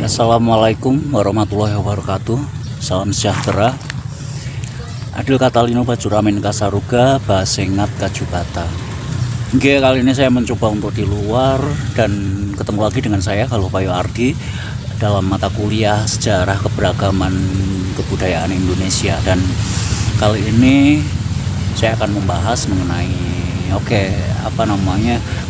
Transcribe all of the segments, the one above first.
Assalamualaikum warahmatullahi wabarakatuh. Salam sejahtera. Adil Katalino Bajuramin Kasaruga Basengat Kajubata. Oke, kali ini saya mencoba untuk di luar dan ketemu lagi dengan saya Galuh Payo Ardi dalam mata kuliah Sejarah Keberagaman Kebudayaan Indonesia. Dan kali ini saya akan membahas mengenai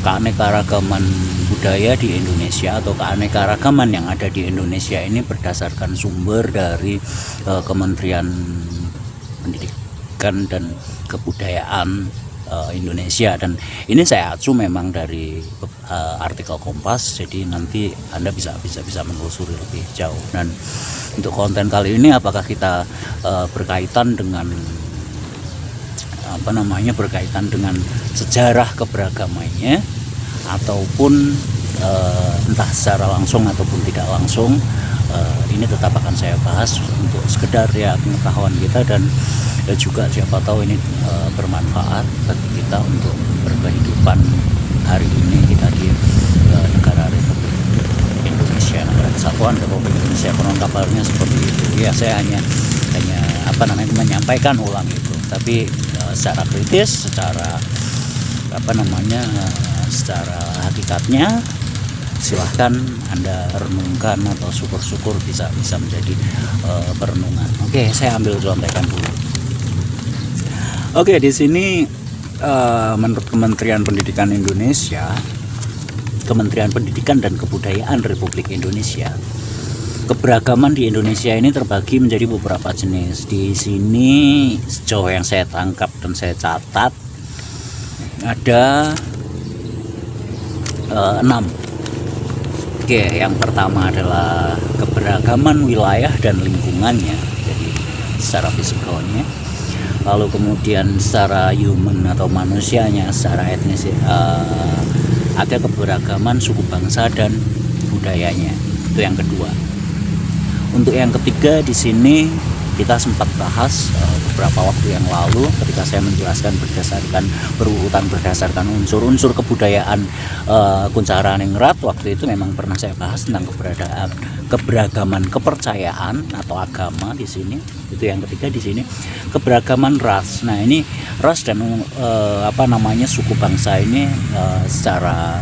keanekaragaman budaya di Indonesia atau keanekaragaman yang ada di Indonesia ini berdasarkan sumber dari Kementerian Pendidikan dan Kebudayaan Indonesia. Dan ini saya acu memang dari artikel Kompas, jadi nanti Anda bisa menelusuri lebih jauh. Dan untuk konten kali ini apakah kita berkaitan dengan sejarah keberagamannya ataupun entah secara langsung ataupun tidak langsung, ini tetap akan saya bahas untuk sekedar ya pengetahuan kita dan juga siapa tahu ini bermanfaat bagi kita untuk berkehidupan hari ini kita di negara Republik Indonesia, negara kesatuan Republik Indonesia. Konon kabarnya seperti itu ya. Saya hanya menyampaikan ulang itu, tapi secara kritis, secara secara hakikatnya silahkan Anda renungkan atau syukur-syukur bisa menjadi perenungan. Oke, saya ambil contekan dulu. Oke, di sini menurut Kementerian Pendidikan Indonesia, Kementerian Pendidikan dan Kebudayaan Republik Indonesia, keberagaman di Indonesia ini terbagi menjadi beberapa jenis. Di sini sejauh yang saya tangkap dan saya catat ada 6. Oke, yang pertama adalah keberagaman wilayah dan lingkungannya, jadi secara fisikalnya. Lalu kemudian secara human atau manusianya, secara etnis, ada keberagaman suku bangsa dan budayanya. Itu yang kedua. Untuk yang ketiga di sini kita sempat bahas beberapa waktu yang lalu ketika saya menjelaskan berdasarkan unsur-unsur kebudayaan Kuncaraningrat. Waktu itu memang pernah saya bahas tentang keberagaman kepercayaan atau agama di sini. Itu yang ketiga di sini. Keberagaman ras. Nah, ini ras dan suku bangsa ini secara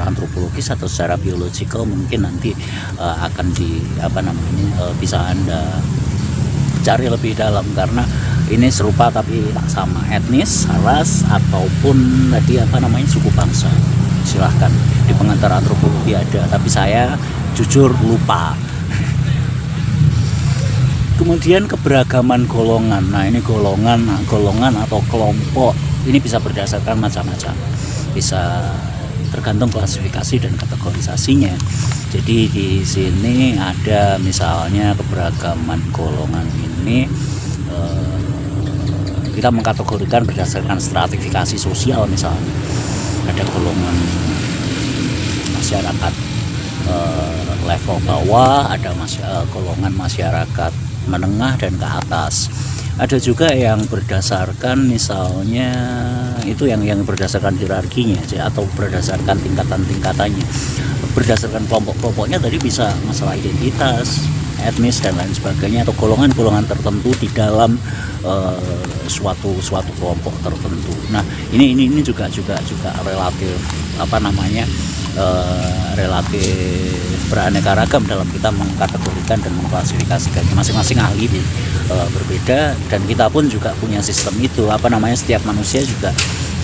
antropologis atau secara biologikal mungkin nanti akan bisa Anda cari lebih dalam, karena ini serupa tapi tak sama, etnis, ras ataupun tadi suku bangsa. Silahkan di pengantar antropologi ada, tapi saya jujur lupa. Kemudian keberagaman golongan. Nah, ini golongan atau kelompok ini bisa berdasarkan macam-macam, bisa tergantung klasifikasi dan kategorisasinya. Jadi di sini ada misalnya keberagaman golongan ini kita mengkategorikan berdasarkan stratifikasi sosial. Misalnya ada golongan masyarakat level bawah, ada golongan masyarakat menengah dan ke atas. Ada juga yang berdasarkan misalnya itu yang berdasarkan hierarkinya atau berdasarkan tingkatan-tingkatannya. Berdasarkan kelompok-kelompoknya tadi bisa masalah identitas, etnis dan lain sebagainya, atau golongan-golongan tertentu di dalam suatu kelompok tertentu. Nah, ini juga relatif relatif beraneka ragam dalam kita mengkategorikan dan mengklasifikasikannya. Masing-masing ahli berbeda, dan kita pun juga punya sistem itu. Setiap manusia juga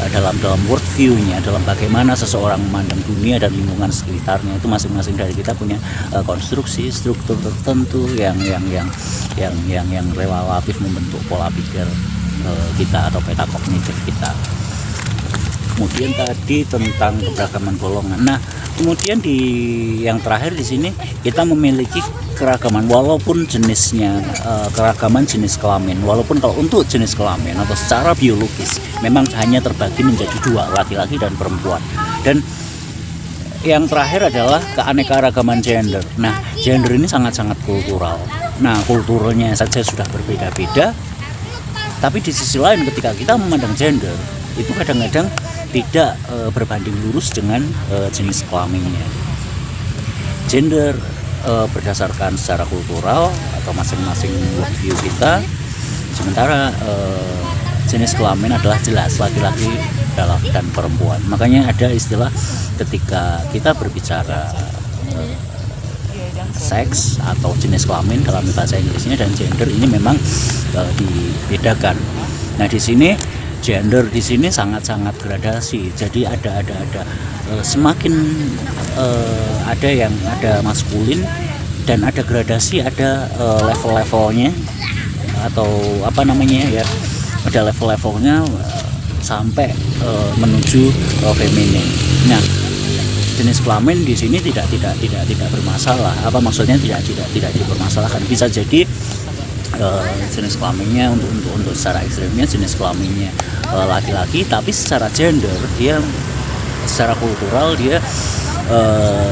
dalam world view-nya, dalam bagaimana seseorang memandang dunia dan lingkungan sekitarnya, itu masing-masing dari kita punya konstruksi struktur tertentu yang relatif membentuk pola pikir kita atau peta kognitif kita. Kemudian tadi tentang keberagaman golongan. Nah, kemudian di yang terakhir di sini kita memiliki keragaman walaupun jenisnya keragaman jenis kelamin. Walaupun kalau untuk jenis kelamin atau secara biologis memang hanya terbagi menjadi 2, laki-laki dan perempuan. Dan yang terakhir adalah keanekaragaman gender. Nah, gender ini sangat-sangat kultural. Nah, kulturnya saja sudah berbeda-beda. Tapi di sisi lain ketika kita memandang gender itu kadang-kadang tidak berbanding lurus dengan jenis kelaminnya. Gender berdasarkan secara kultural atau masing-masing worldview kita. Sementara jenis kelamin adalah jelas laki-laki dan perempuan. Makanya ada istilah ketika kita berbicara seks atau jenis kelamin dalam bahasa Inggrisnya dan gender ini memang dibedakan. Nah di sini gender di sini sangat-sangat gradasi. Jadi ada semakin ada yang ada maskulin dan ada gradasi, ada level-levelnya atau apa namanya ya, ada level-levelnya sampai menuju feminin. Nah jenis kelamin di sini tidak bermasalah. Apa maksudnya tidak dipermasalahkan? Bisa jadi jenis kelaminnya untuk secara ekstrimnya jenis kelaminnya laki-laki, tapi secara gender dia secara kultural dia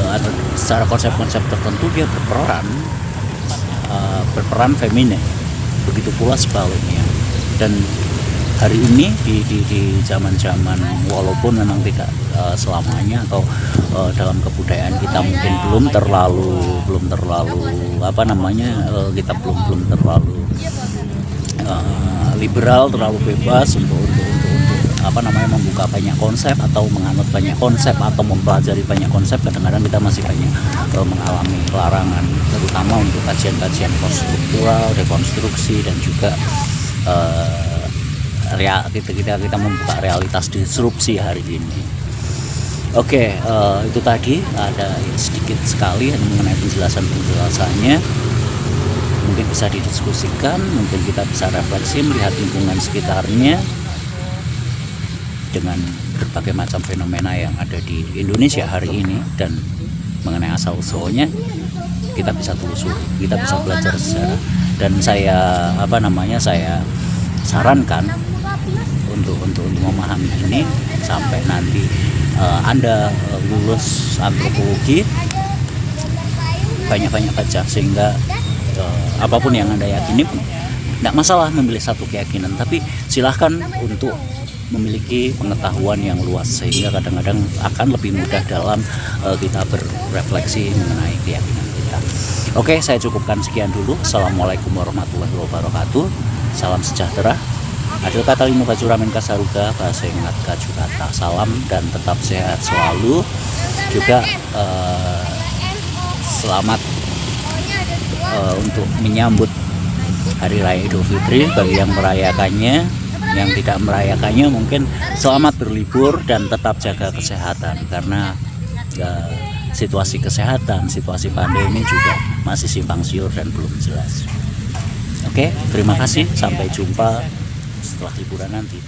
atau secara konsep-konsep tertentu dia berperan feminin. Begitu pula sebaliknya. Dan hari ini di zaman-zaman walaupun memang tidak selamanya atau dalam kebudayaan kita mungkin belum terlalu apa namanya, kita belum terlalu liberal, terlalu bebas untuk apa namanya membuka banyak konsep atau menganut banyak konsep atau mempelajari banyak konsep. Kadang-kadang kita masih banyak mengalami larangan, terutama untuk kajian-kajian konstruktural, dekonstruksi, dan juga kita membuka realitas disrupsi hari ini. Oke, itu tadi ada sedikit sekali mengenai penjelasannya. Mungkin bisa didiskusikan, mungkin kita bisa refleksi melihat lingkungan sekitarnya dengan berbagai macam fenomena yang ada di Indonesia hari ini, dan mengenai asal-usulnya kita bisa telusuri, kita bisa belajar sejarah. Dan saya saya sarankan untuk memahami ini sampai nanti Anda lulus antropologi, banyak-banyak baca, sehingga apapun yang Anda yakini tidak masalah memilih satu keyakinan, tapi silahkan untuk memiliki pengetahuan yang luas, sehingga kadang-kadang akan lebih mudah dalam kita berrefleksi mengenai keyakinan kita. Oke, saya cukupkan sekian dulu. Assalamualaikum warahmatullahi wabarakatuh. Salam sejahtera. Adil kata lima baju ramen kasaruga, bahasa ingat kaju kata. Salam dan tetap sehat selalu. Juga selamat untuk menyambut Hari Raya Idul Fitri bagi yang merayakannya. Yang tidak merayakannya mungkin selamat berlibur dan tetap jaga kesehatan, karena situasi kesehatan, situasi pandemi juga masih simpang siur dan belum jelas. Oke, terima kasih, sampai jumpa setelah liburan nanti.